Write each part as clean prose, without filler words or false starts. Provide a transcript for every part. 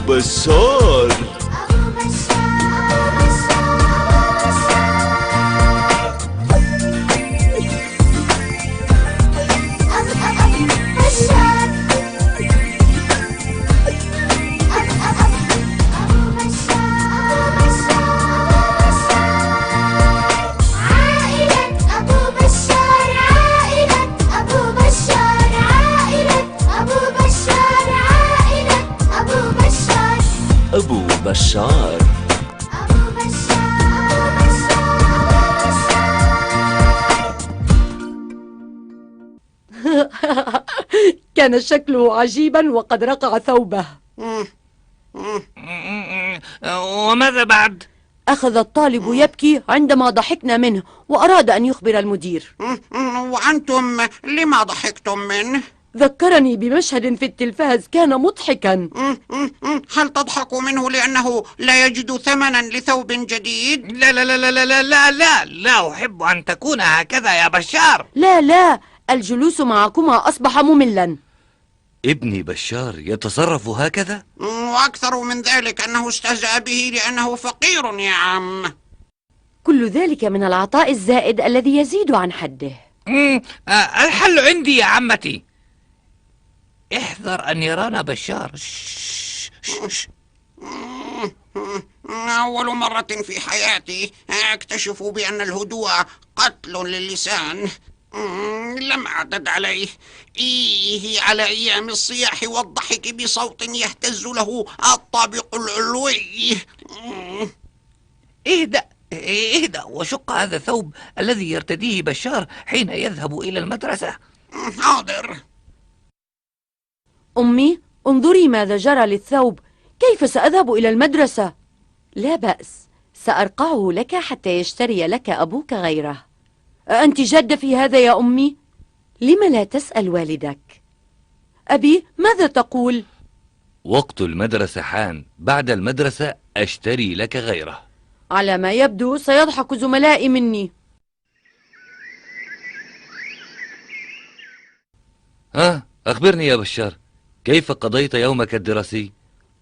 بشار. أبو بشار. كان شكله عجيبا وقد رقع ثوبه. وماذا بعد؟ أخذ الطالب يبكي عندما ضحكنا منه وأراد أن يخبر المدير. وأنتم لما ضحكتم منه؟ ذكرني بمشهد في التلفاز كان مضحكا. هل تضحك منه لأنه لا يجد ثمنا لثوب جديد؟ لا لا لا لا لا لا لا لا أحب أن تكون هكذا يا بشار. لا، الجلوس معكما أصبح مملا. ابني بشار يتصرف هكذا؟ وأكثر من ذلك أنه استهزأ به لأنه فقير يا عم. كل ذلك من العطاء الزائد الذي يزيد عن حده. الحل عندي يا عمتي. احذر أن يرانا بشار. أول مرة في حياتي أكتشف بأن الهدوء قتل للسان. لم أعتد عليه. إيه على أيام الصياح والضحك بصوت يهتز له الطابق العلوي. اهدأ وشق هذا الثوب الذي يرتديه بشار حين يذهب إلى المدرسة. حاضر. أمي، انظري ماذا جرى للثوب. كيف سأذهب إلى المدرسة؟ لا بأس، سأرقعه لك حتى يشتري لك أبوك غيره. أنت جادة في هذا يا أمي؟ لم لا تسأل والدك؟ أبي، ماذا تقول؟ وقت المدرسة حان، بعد المدرسة أشتري لك غيره. على ما يبدو سيضحك زملائي مني. أخبرني يا بشار، كيف قضيت يومك الدراسي؟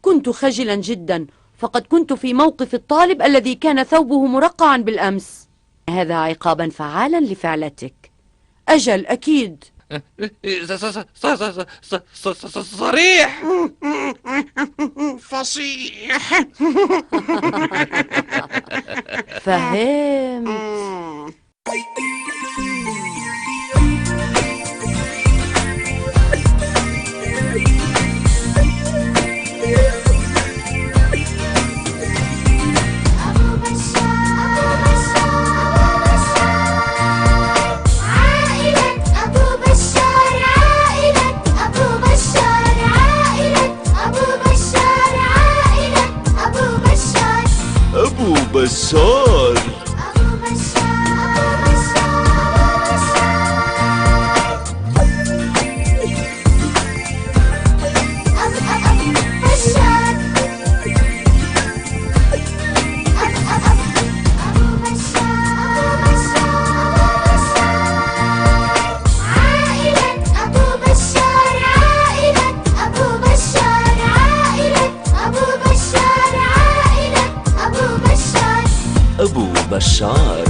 كنت خجلا جدا، فقد كنت في موقف الطالب الذي كان ثوبه مرقعا بالأمس. هذا عقابا فعالا لفعلتك. أجل، أكيد. صريح. فصيح. فهمت. بشار. أبو بشار.